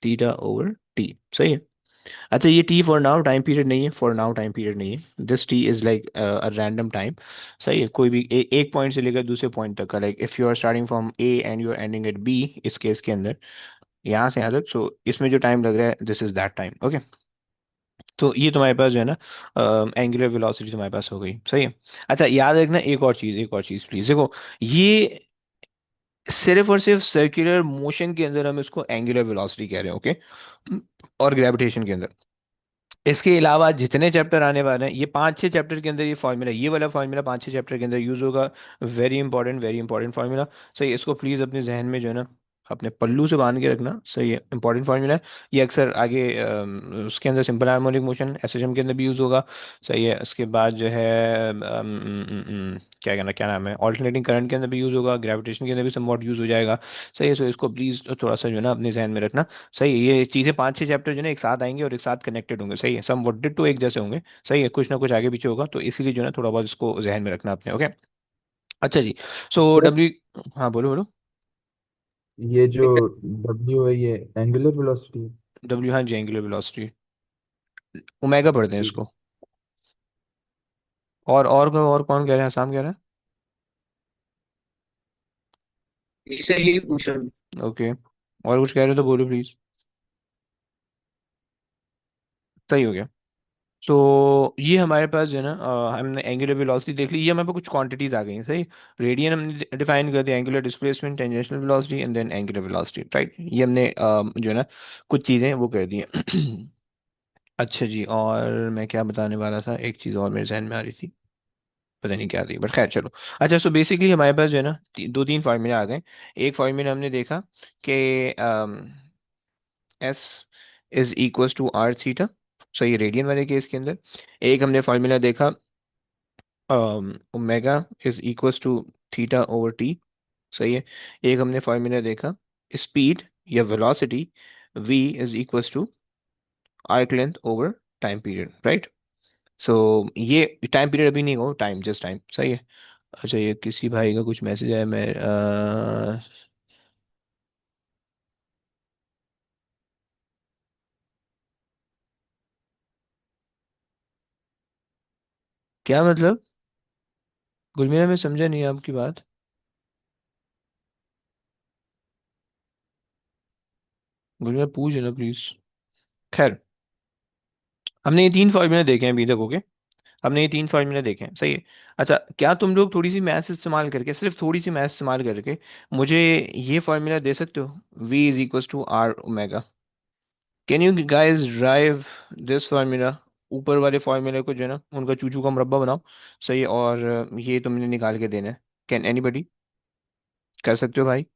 theta over T, सही है। अच्छा, ये T for now time period नहीं है, फॉर नाउ टाइम पीरियड नहीं है, this T is like a random time, सही है। कोई भी एक पॉइंट से लेकर दूसरे पॉइंट तक का, like if you are starting from A and you are ending at B, इस केस के अंदर यहाँ से यहाँ तक, सो इसमें जो टाइम लग रहा है this is that time, okay. तो ये तुम्हारे पास जो है ना एंगुलर वेलोसिटी तुम्हारे पास हो गई, सही है। अच्छा, याद रखना एक और चीज़ प्लीज देखो, ये सिर्फ और सिर्फ सर्कुलर मोशन के अंदर हम इसको एंगुलर वेलोसिटी कह रहे हैं, ओके। और ग्रेविटेशन के अंदर, इसके अलावा जितने चैप्टर आने वाले हैं, ये 5-6 चैप्टर के अंदर ये फार्मूला, ये वाला फार्मूला 5-6 चैप्टर के अंदर यूज होगा। वेरी इंपॉर्टेंट फार्मूला, सही। इसको प्लीज़ अपने जहन में जो है ना अपने पल्लू से बांध के रखना, सही है, इंपॉर्टेंट फार्मूला है। ये अक्सर आगे उसके अंदर सिंपल हार्मोनिक मोशन एसएचएम के अंदर भी यूज होगा, सही है। उसके बाद जो है क्या नाम है, ऑल्टरनेटिंग करंट के अंदर भी यूज होगा, ग्रेविटेशन के अंदर भी समवॉट यूज हो जाएगा, सही है। सो इसको प्लीज़ थोड़ा सा जो है ना अपने जहन में रखना, सही है। ये चीज़ें 5-6 चैप्टर जो है ना एक साथ आएंगे और एक साथ कनेक्टेड होंगे, सही है। सम वट टू एक जैसे होंगे, सही है, कुछ ना कुछ आगे पीछे होगा, तो इसीलिए जो है ना थोड़ा बहुत इसको जहन में रखना अपने, ओके। अच्छा जी, सो सर, डब्ल्यू, हाँ बोलो बोलो। ये जो W है ये एंगुलर वेलोसिटी है। डब्ल्यू, हाँ जी, एंगुलर वेलोसिटी, ओमेगा पढ़ते हैं ठीक है। इसको। और कौन कह रहे हैं, आसाम कह रहे इसे ही पूछ रहा हूँ। हैं, ओके। और कुछ कह रहे हो तो बोलो प्लीज। सही हो गया। तो ये हमारे पास जो है ना हमने एंगुलर वेलोसिटी देख ली, ये हमारे पास कुछ क्वांटिटीज आ गई हैं, सही। रेडियन हमने डिफाइन कर दिया, angular displacement, tangential velocity and then angular velocity, right. ये हमने जो है ना कुछ चीज़ें वो कर दी हैं। अच्छा जी, और मैं क्या बताने वाला था, एक चीज़ और मेरे जहन में आ रही थी, पता नहीं क्या थी, बट खैर चलो। अच्छा, सो बेसिकली हमारे पास जो है ना दो तीन फार्मूले आ गए। एक फार्मूला हमने देखा कि s is equals to are theta, सही, रेडियन वाले केस के अंदर। एक हमने फार्मूला देखा, omega is equals to theta over T, सही है। एक हमने फार्मूला देखा, स्पीड या velocity, v is equals to arc length over time period, right. So ये टाइम पीरियड अभी नहीं हो, टाइम जस्ट टाइम, सही है। अच्छा, ये किसी भाई का कुछ मैसेज आया, मैं क्या मतलब, गुलमीरा मैं समझा नहीं आपकी बात। गुलमीरा पूछ ना प्लीज। खैर, हमने ये तीन फॉर्मूला देखे हैं अभी तक, ओके। हमने ये तीन फार्मूला देखे हैं, सही है। अच्छा, क्या तुम लोग थोड़ी सी मैथ्स इस्तेमाल करके, सिर्फ थोड़ी सी मैथ्स इस्तेमाल करके मुझे ये फार्मूला दे सकते हो, v is equal to R omega? Can you guys drive this formula? ऊपर वाले फार्मूले को जो है ना, उनका चूचू का मुरब्बा बनाओ, सही है, और ये तुमने निकाल के देना है। Can anybody? कर सकते हो भाई?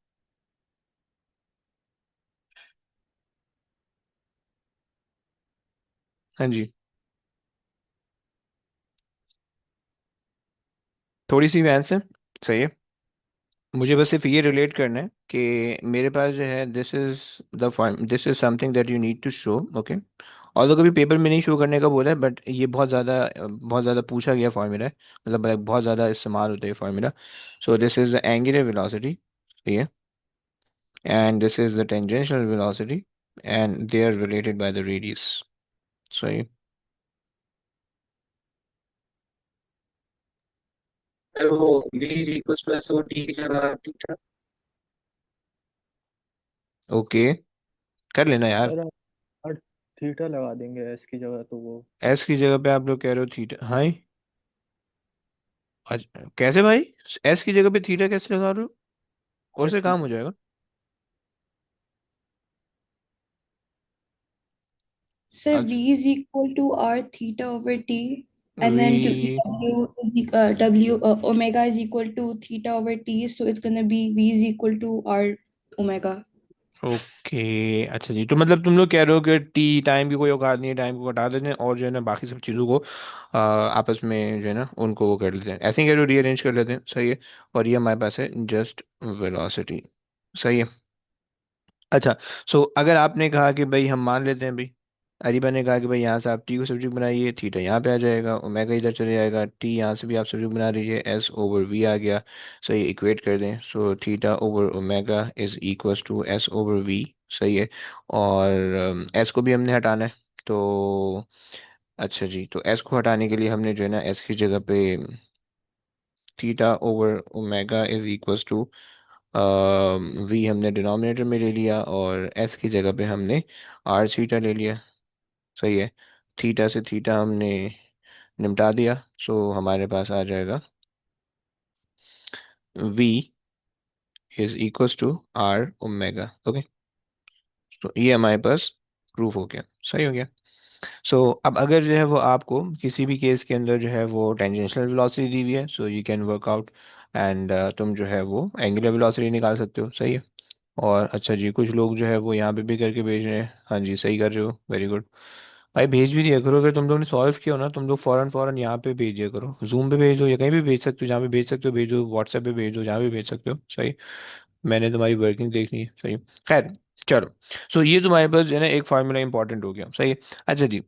हाँ जी, थोड़ी सी मैथ्स है, सही है। मुझे बस सिर्फ ये रिलेट करना है कि मेरे पास जो है, this is the form, this is something that you need to show, okay. और तो कभी पेपर में नहीं शो करने का बोला है, बट ये बहुत ज़्यादा पूछा गया फार्मूला है, मतलब बहुत ज़्यादा इस्तेमाल होता है formula. So this is the angular velocity, ठीक है, and this is the tangential velocity, and they are related by the radius, सही। सर वो v is equals to s over t की जगह थीटा। ओके, कर लेना यार। सर और थीटा लगा देंगे एस की जगह तो वो एस की जगह पे आप लोग कह रहे हो थीटा, हाँ। कैसे भाई, एस की जगह पे थीटा कैसे लगा रहे हो? और आर से काम हो थीटा। जाएगा। सर v अच्छा, is equal to r theta over t and then क्योंकि we, omega is equal to theta over t so it's gonna be v is equal to r omega. Okay, अच्छा जी, तो मतलब तुम लोग कह रहे हो कि टी टाइम की कोई औकात नहीं है, टाइम को घटा देते हैं और जो है ना बाकी सब चीज़ों को आपस में जो है ना उनको वो कर लेते हैं, ऐसे ही कह रहे हो, रीअरेंज कर लेते हैं, सही है। और ये हमारे पास है जस्ट वेलोसिटी, सही है। अच्छा, सो अगर आपने कहा कि भाई हम मान लेते हैं भाई, अरीबा ने कहा कि भाई यहाँ से आप टी को सब्जेक्ट बनाइए, थीटा यहाँ पे आ जाएगा, ओमेगा इधर चले जाएगा, टी यहाँ से भी आप सब्जेक्ट बना लीजिए, एस ओवर वी आ गया। सही, इक्वेट कर दें, so theta over omega is equals to S over V, सही है। और एस को भी हमने हटाना है, तो अच्छा जी, तो एस को हटाने के लिए हमने जो है ना एस की जगह पे theta over omega is equals to V हमने डिनोमिनेटर में ले लिया, और एस की जगह पे हमने आर थीटा ले लिया, सही है। थीटा से थीटा हमने निपटा दिया, सो हमारे पास आ जाएगा v is equals to R omega, okay. तो ये हमारे पास प्रूफ हो गया, सही हो गया। सो अब अगर जो है वो आपको किसी भी केस के अंदर जो है वो टेंजेंशियल वेलोसिटी दी हुई है, so you can work out, and तुम जो है वो एंगुलर वेलोसिटी निकाल सकते हो, सही है। और अच्छा जी, कुछ लोग जो है वो यहाँ पे भी करके भेज रहे हैं, हाँ जी सही कर रहे हो, वेरी गुड। भाई भेज भी दिया करो, अगर तुम लोग ने सॉल्व किया हो ना, तुम लोग फौरन फौरन यहाँ पे भेज दिया करो, जूम पे भेज दो या कहीं भी भेज सकते हो, जहाँ पे भेज सकते हो भेज दो, व्हाट्सएप पे भेज दो, जहाँ भी भेज सकते हो, सही। मैंने तुम्हारी वर्किंग देखनी है, सही। खैर, चलो। सो ये तुम्हारे पास जो है ना एक फार्मूला इंपॉर्टेंट हो गया, सही है। अच्छा जी,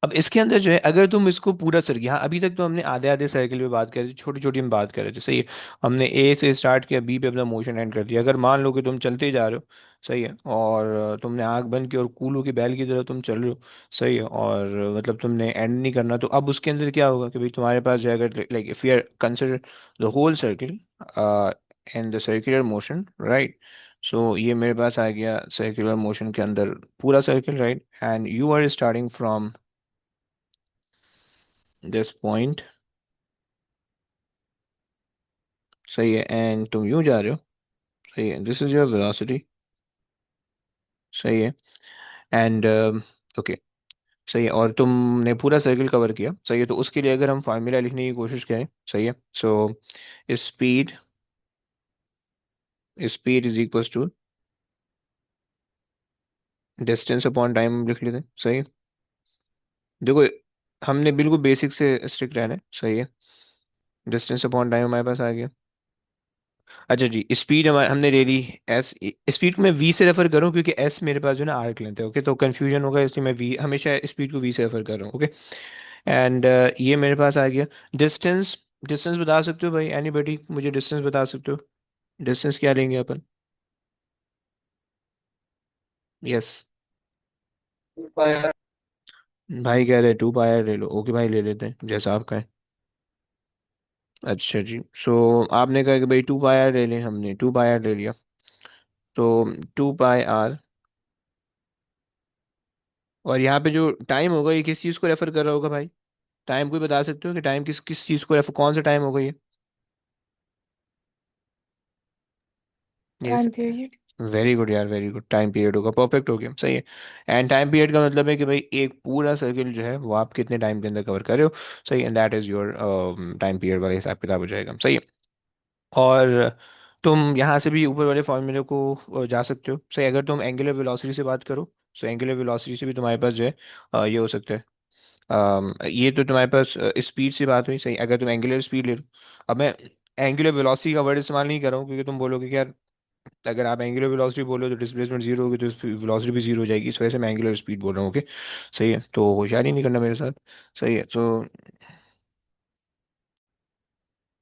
अब इसके अंदर जो है अगर तुम इसको पूरा सर्किल, हाँ अभी तक तो हमने आधे आधे सर्किल पे बात कर रहे थे, छोटी छोटी हम बात कर रहे थे, सही है। हमने ए से स्टार्ट किया, बी पे अपना मोशन एंड कर दिया। अगर मान लो कि तुम चलते ही जा रहे हो, सही है, और तुमने आंख बंद की और कूलों की बैल की तरह तुम चल रहे हो, सही है, और मतलब तुमने एंड नहीं करना, तो अब उसके अंदर क्या होगा कि भाई तुम्हारे पास जो है, अगर like if you are consider the whole circle and the circular motion, right. So ये मेरे पास आ गया सर्कुलर मोशन के अंदर पूरा circle, right, and you are starting from this point, सही है, एंड तुम यूं जा रहे हो, सही है, दिस इज योर वेलोसिटी, सही है। एंड ओके, सही है, और तुमने पूरा सर्किल कवर किया। सही है, तो उसके लिए अगर हम फार्मूला लिखने की कोशिश करें, सही है, so speed speed is equal to distance upon time लिख लेते हैं। सही है, देखो हमने बिल्कुल बेसिक से स्ट्रिक्ट रहना है। सही है, डिस्टेंस अपॉन टाइम हमारे पास आ गया। अच्छा जी, स्पीड हमने ले ली एस। स्पीड को मैं वी से रेफर करूँ क्योंकि एस मेरे पास जो है ना आर्क लेंथ है। ओके, तो कंफ्यूजन होगा, इसलिए मैं वी हमेशा स्पीड को वी से रेफर कर रहा हूँ। ओके, एंड ये मेरे पास आ गया डिस्टेंस। डिस्टेंस बता सकते हो भाई, एनीबडी मुझे डिस्टेंस बता सकते हो? डिस्टेंस क्या लेंगे अपन? यस, भाई कह रहे 2 पाई ले लो। ओके भाई, ले लेते हैं जैसा आप कहें। अच्छा जी, सो आपने कहा कि भाई 2 पाई ले लें, हमने 2 पाई ले लिया। तो 2 पाई, और यहाँ पे जो टाइम होगा ये किस चीज़ को रेफर कर रहा होगा भाई? टाइम कोई बता सकते हो कि टाइम किस किस चीज़ को रेफर, कौन सा टाइम होगा ये? Yes, Time period. Very good यार, वेरी गुड, टाइम पीरियड होगा, परफेक्ट हो गया। सही है, एंड टाइम पीरियड का मतलब है कि भाई एक पूरा सर्किल जो है वो आप कितने टाइम के अंदर कवर कर रहे हो। सही, and that is your time period वाला हिसाब किताब हो जाएगा। सही है, और तुम यहाँ से भी ऊपर वाले फॉर्मूले को जा सकते हो। सही, अगर तुम एंगुलर वेलोसिटी से बात करो, सो एंगुलर वेलोसिटी से भी तुम्हारे पास जो है ये हो सकता है। ये तो तुम्हारे पास स्पीड से बात हुई। सही, अगर तुम एंगुलर स्पीड ले लो, अब मैं एंगुलर वेलोसिटी का वर्ड इस्तेमाल नहीं कर रहा हूँ क्योंकि तुम बोलोगे कि यार अगर आप एंगुलर वेलोसिटी बोलो तो डिस्प्लेसमेंट जीरो होगी, तो वेलोसिटी भी जीरो हो जाएगी, इस वजह से मैं एंगुलर स्पीड बोल रहा हूँ। ओके, सही है, तो होशियारी नहीं करना मेरे साथ। सही है, तो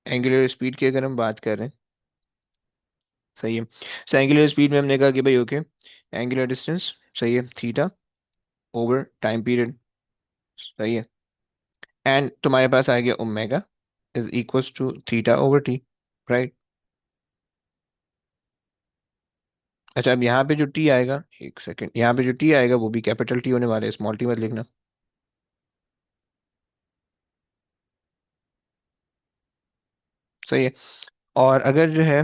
एंगुलर स्पीड की अगर हम बात कर रहे हैं, सही है, सो एंगुलर स्पीड में हमने कहा कि भाई ओके, एंगुलर डिस्टेंस, सही है, थीटा ओवर टाइम पीरियड। सही है, एंड तुम्हारे पास आ गया omega is equals to theta over T, right? अच्छा, अब यहाँ पे जो टी आएगा, एक सेकेंड, यहाँ पे जो टी आएगा वो भी कैपिटल टी होने वाला है, स्मॉल टी मत लिखना। सही है, और अगर जो है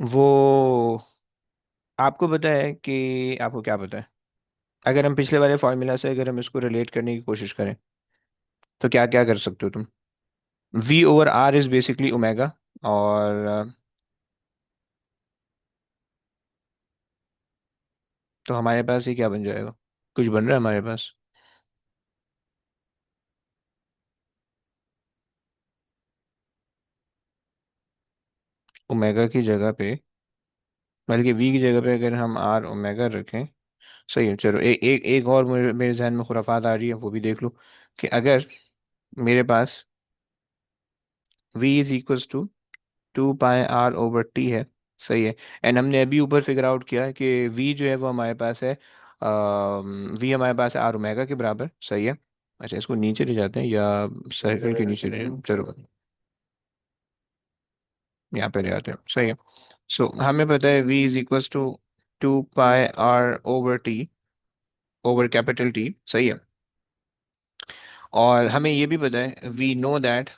वो आपको पता है कि आपको क्या पता है, अगर हम पिछले वाले फॉर्मूला से अगर हम इसको रिलेट करने की कोशिश करें तो क्या क्या कर सकते हो तुम? V over R is basically omega, और तो हमारे पास ये क्या बन जाएगा? कुछ बन रहा है हमारे पास? ओमेगा की जगह पे, बल्कि वी की जगह पे अगर हम आर ओमेगा रखें। सही है, चलो एक और मेरे जहन में खुराफात आ रही है, वो भी देख लो। कि अगर मेरे पास v is equals to 2 pi r over t है। सही है, एंड हमने अभी ऊपर फिगर आउट किया है कि v जो है वो हमारे पास है, v हमारे पास है आर ओमेगा के बराबर। सही है, अच्छा इसको नीचे ले जाते हैं, या सर्कल के नीचे ले जाएं? चलो यहाँ पे ले आते हैं। सही है, सो हमें पता है v is equals to 2 pi r over t over capital T. सही है, और हमें ये भी पता है, we know that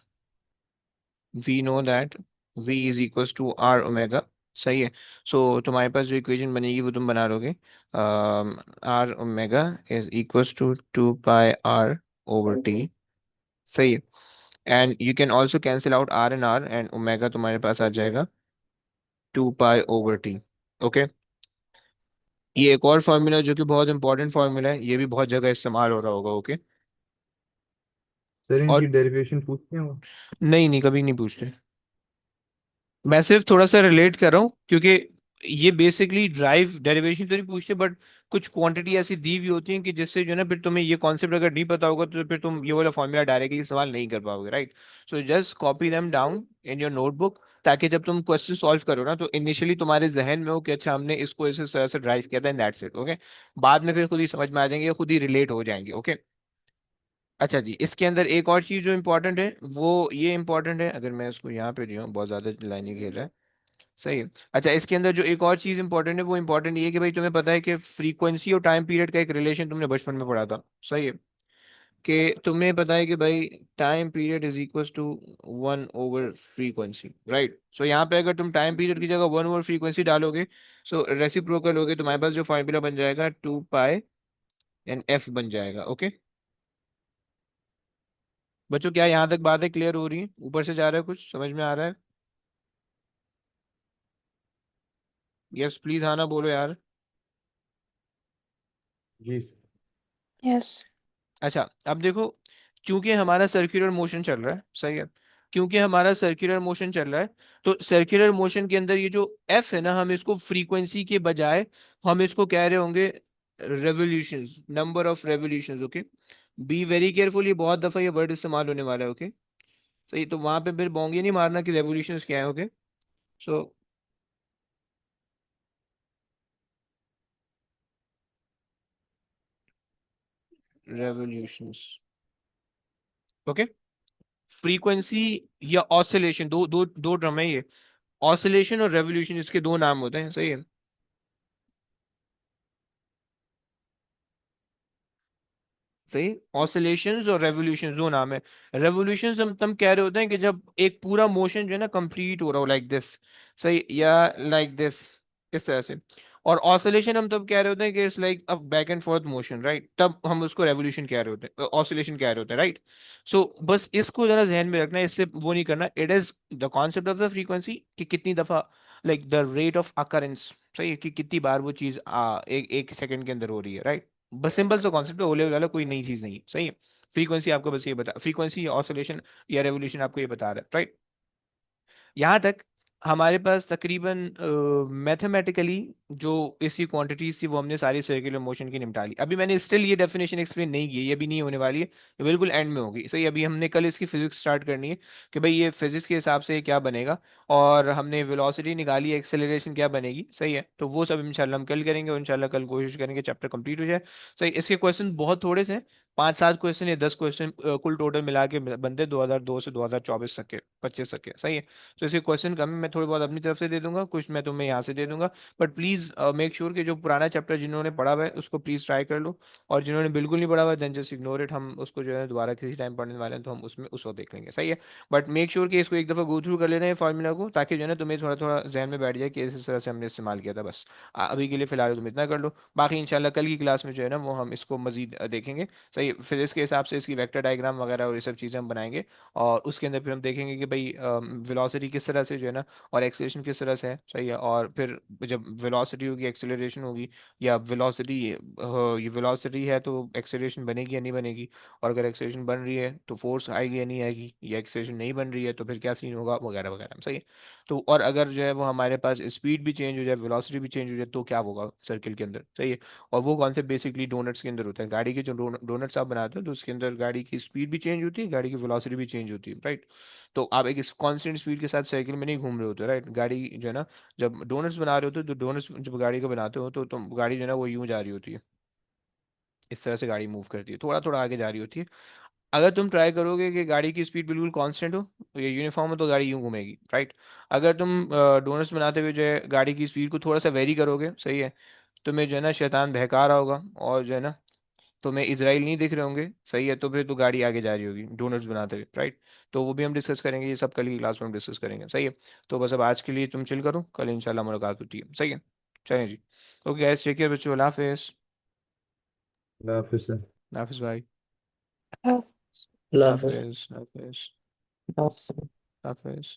v is equals to R omega. सही है, सो तुम्हारे पास जो इक्वेशन बनेगी वो तुम बना लोगे, R omega is equals to 2 pi r over t। सही है, and you can also cancel out r and omega तुम्हारे पास आ जाएगा 2 पाई ओवर t। ओके, ये एक और फार्मूला जो कि बहुत इंपॉर्टेंट फार्मूला है, ये भी बहुत जगह इस्तेमाल हो रहा होगा। ओके, सर इनकी और डेरिवेशन पूछते हैं वो? नहीं नहीं, कभी नहीं पूछते, मैं सिर्फ थोड़ा सा रिलेट कर रहा हूँ क्योंकि ये बेसिकली ड्राइव डेरिवेशन तो नहीं पूछते, बट कुछ क्वांटिटी ऐसी दी हुई होती है कि जिससे जो है ना, फिर तुम्हें ये कॉन्सेप्ट अगर नहीं पता होगा तो फिर तुम ये वाला फॉर्मूला डायरेक्टली इस्तेमाल नहीं कर पाओगे, right? So just copy them down in your notebook, ताकि जब तुम क्वेश्चन सॉल्व करो ना तो इनिशियली तुम्हारे जहन में हो कि अच्छा हमने इसको इस तरह से ड्राइव किया था, एंड दैट्स इट। ओके, बाद में फिर खुद ही समझ में आ जाएंगे, खुद ही रिलेट हो जाएंगे। ओके, अच्छा जी, इसके अंदर एक और चीज जो इंपॉर्टेंट है वो ये इंपॉर्टेंट है, अगर मैं इसको यहाँ पे दिया हूँ, बहुत ज्यादा लाइनें घेर रहा है। सही है, अच्छा इसके अंदर जो एक और चीज इंपॉर्टेंट है वो इंपॉर्टेंट ये है कि भाई तुम्हें पता है कि फ्रीक्वेंसी और टाइम पीरियड का एक रिलेशन तुमने बचपन में पढ़ा था। सही है, कि तुम्हें पता है कि भाई time period is equal to 1 over frequency, right? So यहाँ पे अगर तुम टाइम पीरियड की जगह 1 ओवर फ्रीक्वेंसी डालोगे, सो रेसिप्रोकल होगे, तुम्हारे पास जो फार्मूला बन जाएगा 2 पाई एंड एफ बन जाएगा। ओके बच्चों, क्या यहाँ तक बातें क्लियर हो रही हैं? ऊपर से जा रहा है, कुछ समझ में आ रहा है? यस प्लीज, हाँ ना बोलो यार। जी सर। Yes. अच्छा अब देखो, क्योंकि हमारा सर्कुलर मोशन चल रहा है, सही है, क्योंकि हमारा सर्कुलर मोशन चल रहा है, तो सर्कुलर मोशन के अंदर ये जो एफ है ना, हम इसको फ्रीक्वेंसी के बजाय हम इसको कह रहे होंगे revolutions, number of revolutions. Okay be very careful, ये बहुत दफा ये वर्ड इस्तेमाल होने वाला है। ओके सही, तो वहां पे फिर बोंगे नहीं मारना कि रेवोल्यूशंस क्या है। Okay so revolutions. Okay frequency या ऑसिलेशन, दो दो दो टर्म है ये, ऑसिलेशन और रेवोल्यूशन, इसके दो नाम होते हैं, सही है। सही, ऑसिलेशंस और रेवोल्यूशंस दो नाम है। रेवोल्यूशंस हम तब कह रहे होते हैं कि जब एक पूरा मोशन जो है ना कंप्लीट हो रहा हो, लाइक दिस, सही, या लाइक दिस, इस तरह से। और ऑसिलेशन हम तब कह रहे होते हैं कि it's like a back and fourth motion, right, तब हम उसको रेवोल्यूशन कह रहे होते हैं, ऑसिलेशन कह रहे होते हैं, राइट। सो बस इसको जरा जहन में रखना है, इससे वो नहीं करना। It is the concept of the frequency, कि कितनी दफा, like the rate of occurrence, सही है, कि कितनी बार वो चीज एक सेकंड के अंदर हो रही है, राइट। बस सिंपल सा कॉन्सेप्ट है, ओले वाला कोई नई चीज नहीं है, सही है। फ्रीक्वेंसी आपको बस ये बता, फ्रीक्वेंसी ऑसिलेशन या रेवोल्यूशन आपको ये बता रहा है, राइट। यहाँ तक हमारे पास तकरीबन मैथमेटिकली जो इसकी क्वांटिटीज थी वो हमने सारी सर्कुलर मोशन की निपटा ली। अभी मैंने स्टिल ये डेफिनेशन एक्सप्लेन नहीं की है, ये भी नहीं होने वाली है, ये बिल्कुल एंड में होगी, सही। अभी हमने कल इसकी फिजिक्स स्टार्ट करनी है कि भाई ये फिजिक्स के हिसाब से क्या बनेगा, और हमने वेलोसिटी निकाली है, एक्सेलरेशन क्या बनेगी, सही है। तो वो सब इंशाल्लाह हम कल करेंगे, और इंशाल्लाह कल कोशिश करेंगे चैप्टर कंप्लीट हो जाए, सही। इसके क्वेश्चन बहुत थोड़े से हैं, 5-7 क्वेश्चन या 10 क्वेश्चन कुल टोटल मिला के बनते 2002 से 2024 तक के, 25 तक के, सही है। तो इसके क्वेश्चन कम है, मैं थोड़ी बहुत अपनी तरफ से दे दूंगा, कुछ मैं तुम्हें यहाँ से दे दूंगा। बट प्लीज मेक श्योर कि जो पुराना चैप्टर जिन्होंने पढ़ा हुआ है उसको प्लीज ट्राई कर लो, और जिन्होंने बिल्कुल नहीं पढ़ा हुआ है देन जस्ट इग्नोर इट, हम उसको जो है दोबारा किसी टाइम पढ़ने वाले हैं तो हम उसमें उस वक्त देख लेंगे, सही है। बट मेक श्योर कि इसको एक दफा गो थ्रू कर लेना है फार्मूला को, ताकि जो है ना तुम्हें थोड़ा थोड़ा जहन में बैठ जाए कि इस तरह से हमने इस्तेमाल किया था। बस अभी के लिए फिलहाल तुम इतना कर लो, बाकी इंशाल्लाह कल की क्लास में जो है ना वो हम इसको मजीद देखेंगे, सही। फिर इसके हिसाब से इसकी वेक्टर डायग्राम वगैरह और ये सब चीज़ें हम बनाएंगे, और उसके अंदर फिर हम देखेंगे कि भाई वेलोसिटी किस तरह से जो है ना, और एक्सेलरेशन किस तरह से है, सही है। और फिर जब वेलोसिटी होगी एक्सेलरेशन होगी, या वेलोसिटी, ये वेलोसिटी है तो एक्सेलरेशन बनेगी या नहीं बनेगी, और अगर एक्सेलरेशन बन रही है तो फोर्स आएगी या नहीं आएगी, या एक्सेलरेशन नहीं बन रही है तो फिर क्या सीन होगा, वगैरह वगैरह, सही है। तो और अगर जो है वो हमारे पास स्पीड भी चेंज हो जाए, वेलोसिटी भी चेंज हो जाए, तो क्या होगा सर्किल के अंदर, सही है। और वो कॉन्सेप्ट बेसिकली डोनट्स के अंदर होता है, गाड़ी के जो डोनट्स आप बनाते हो तो उसके अंदर गाड़ी की स्पीड भी चेंज होती है, गाड़ी की वेलोसिटी भी चेंज होती है, राइट। तो आप एक कांस्टेंट स्पीड के साथ साइकिल में नहीं घूम रहे होते, राइट। गाड़ी जो है ना, जब डोनट्स बना रहे होते हो तो डोनट्स जब गाड़ी को बनाते हो तो तुम गाड़ी जो है ना वो यूं जा रही होती है, इस तरह से गाड़ी मूव करती है, थोड़ा थोड़ा आगे जा रही होती है। अगर तुम ट्राई करोगे कि गाड़ी की स्पीड बिल्कुल कांस्टेंट हो, ये यूनिफॉर्म हो, तो गाड़ी यूं घूमेगी, राइट। अगर तुम डोनट्स बनाते हुए जो है गाड़ी की स्पीड को थोड़ा सा वेरी करोगे, सही है, तुम्हें जो है ना शैतान बहका रहा होगा, और जो है ना तुम्हें इजराइल नहीं दिख रहे होंगे, सही है, तो फिर तो गाड़ी आगे जा रही होगी डोनट्स बनाते हुए, राइट। तो वो भी हम डिस्कस करेंगे, ये सब कल की क्लास में हम डिस्कस करेंगे, सही है। तो बस अब आज के लिए तुम चिल करो, कल इंशाल्लाह मुलाकात होती है, सही है। चलें जी, ओके गाइस, टेक केयर बच्चों, अल्लाह हाफिज़। अल्लाह हाफिज़ सर। अल्लाह हाफिज़ भाई। Have अल्लाह हाफिज। हाफिज़ हाफिज़ अल्लाह हाफिज। हाफिज़।